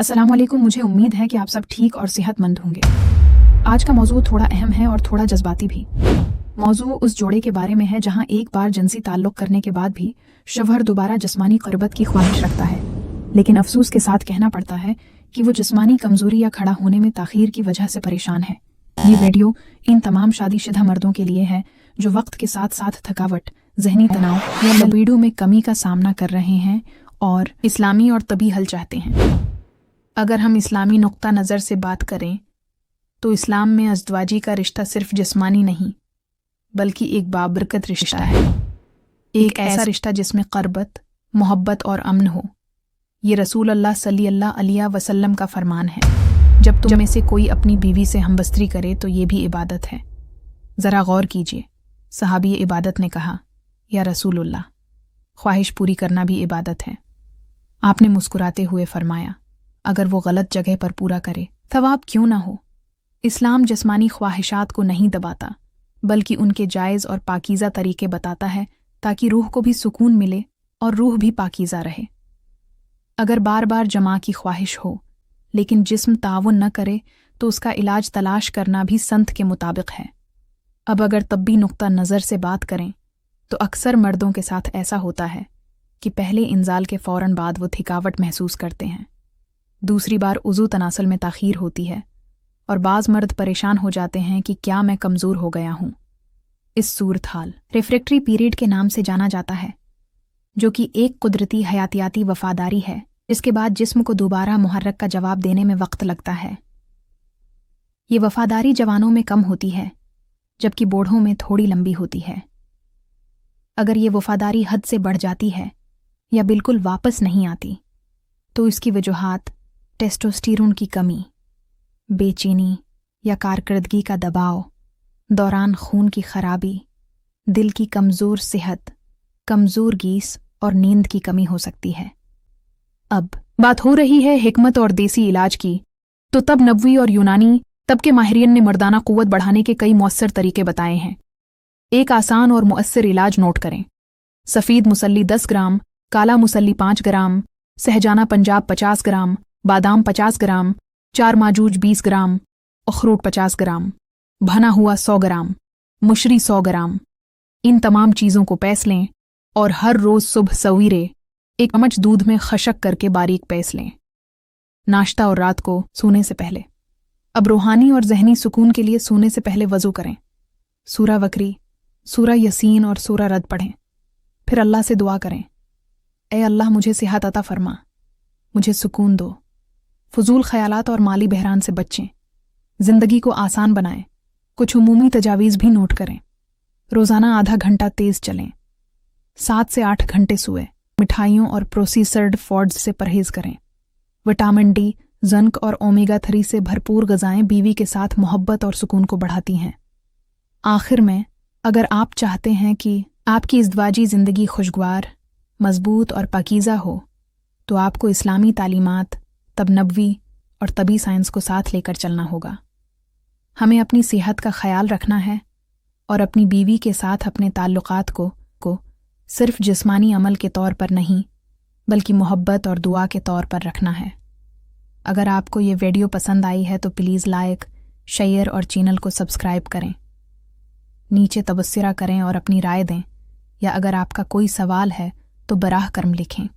अस्सलामुअलैकुम। मुझे उम्मीद है कि आप सब ठीक और सेहतमंद होंगे। आज का मौजू थोड़ा अहम है और थोड़ा जज्बाती भी। मौजू उस जोड़े के बारे में है जहां एक बार जिनसी ताल्लुक करने के बाद भी शौहर दोबारा जिस्मानी क़ुर्बत की ख्वाहिश रखता है, लेकिन अफसोस के साथ कहना पड़ता है कि वो जिस्मानी कमजोरी या खड़ा होने में ताख़ीर की वजह से परेशान है। ये वीडियो इन तमाम शादीशुदा मर्दों के लिए है जो वक्त के साथ साथ थकावट, जहनी तनाव या लिबिडो में कमी का सामना कर रहे हैं और इस्लामी और तबी हल चाहते हैं। अगर हम इस्लामी नुक्ता नज़र से बात करें तो इस्लाम में अज़दवाजी का रिश्ता सिर्फ जिस्मानी नहीं बल्कि एक बाबरकत रिश्ता है, एक ऐसा रिश्ता जिसमें क़ुर्बत, मोहब्बत और अमन हो। ये रसूल अल्लाह सल्लल्लाहु अलैहि वसल्लम का फरमान है, जब तुम में से कोई अपनी बीवी से हमबस्तरी करे तो ये भी इबादत है। ज़रा गौर कीजिए, सहाबी इबादत ने कहा, या रसूलुल्लाह, ख्वाहिश पूरी करना भी इबादत है। आपने मुस्कुराते हुए फरमाया, अगर वो गलत जगह पर पूरा करे थवाब क्यों ना हो। इस्लाम जिस्मानी ख्वाहिशात को नहीं दबाता बल्कि उनके जायज़ और पाकीज़ा तरीके बताता है ताकि रूह को भी सुकून मिले और रूह भी पाकीज़ा रहे। अगर बार बार जमा की ख्वाहिश हो लेकिन जिस्म ताउन न करे तो उसका इलाज तलाश करना भी संत के मुताबिक है। अब अगर तब्बी नुक्ता नज़र से बात करें तो अक्सर मर्दों के साथ ऐसा होता है कि पहले इंजाल के फ़ौरन बाद वो थकावट महसूस करते हैं, दूसरी बार उज़ू तनासल में ताख़ीर होती है और बाज़ मर्द परेशान हो जाते हैं कि क्या मैं कमज़ोर हो गया हूँ। इस सूरत हाल रिफ्रैक्टरी पीरियड के नाम से जाना जाता है, जो कि एक कुदरती हयातियाती वफ़ादारी है जिसके बाद जिस्म को दोबारा मुहर्रक का जवाब देने में वक्त लगता है। ये वफ़ादारी जवानों में कम होती है जबकि बूढ़ों में थोड़ी लंबी होती है। अगर ये वफ़ादारी हद से बढ़ जाती है या बिल्कुल वापस नहीं आती तो इसकी वजूहात टेस्टोस्टेरोन की कमी, बेचैनी या कारकर्दगी का दबाव, दौरान खून की खराबी, दिल की कमज़ोर सेहत, कमज़ोर गीस और नींद की कमी हो सकती है। अब बात हो रही है हिकमत और देसी इलाज की, तो तब नबवी और यूनानी तब के माहिरीन ने मर्दाना क़ुव्वत बढ़ाने के कई मौसर तरीके बताए हैं। एक आसान और मुअस्सर इलाज नोट करें। सफ़ेद मुसल्ली 10 ग्राम, काला मुसल्ली 5 ग्राम, सहजाना पंजाब 50 ग्राम, बादाम 50 ग्राम, 4 माजूज 20 ग्राम, अखरोट 50 ग्राम, भना हुआ 100 ग्राम, मुशरी 100 ग्राम। इन तमाम चीज़ों को पीस लें और हर रोज़ सुबह सवेरे एक चम्मच दूध में खशक करके बारीक पीस लें, नाश्ता और रात को सोने से पहले। अब रूहानी और जहनी सुकून के लिए सोने से पहले वज़ू करें, सूरा वकरी, सूरा यसीन और सूरा रद पढ़ें, फिर अल्लाह से दुआ करें, ए अल्लाह मुझे सेहत अता फरमा, मुझे सुकून दो, फजूल ख्यालात और माली बहरान से बचें, ज़िंदगी को आसान बनाएं। कुछ उमूमी तजावीज़ भी नोट करें। रोज़ाना आधा घंटा तेज़ चलें, 7 से 8 घंटे सोएं, मिठाइयों और प्रोसेस्ड फूड्स से परहेज़ करें। विटामिन डी, ज़ंक और ओमेगा 3 से भरपूर ग़िज़ाएं बीवी के साथ मोहब्बत और सुकून को बढ़ाती हैं। आखिर में, अगर आप चाहते हैं कि आपकी इज़्दवाजी ज़िंदगी खुशगवार, मज़बूत और पाकीज़ा हो तो आपको इस्लामी तालीमात, तब नबवी और तबी साइंस को साथ लेकर चलना होगा। हमें अपनी सेहत का ख्याल रखना है और अपनी बीवी के साथ अपने ताल्लुकात को सिर्फ जिस्मानी अमल के तौर पर नहीं बल्कि मोहब्बत और दुआ के तौर पर रखना है। अगर आपको ये वीडियो पसंद आई है तो प्लीज़ लाइक, शेयर और चैनल को सब्सक्राइब करें। नीचे तबस्सुरा करें और अपनी राय दें, या अगर आपका कोई सवाल है तो बराह कर्म लिखें।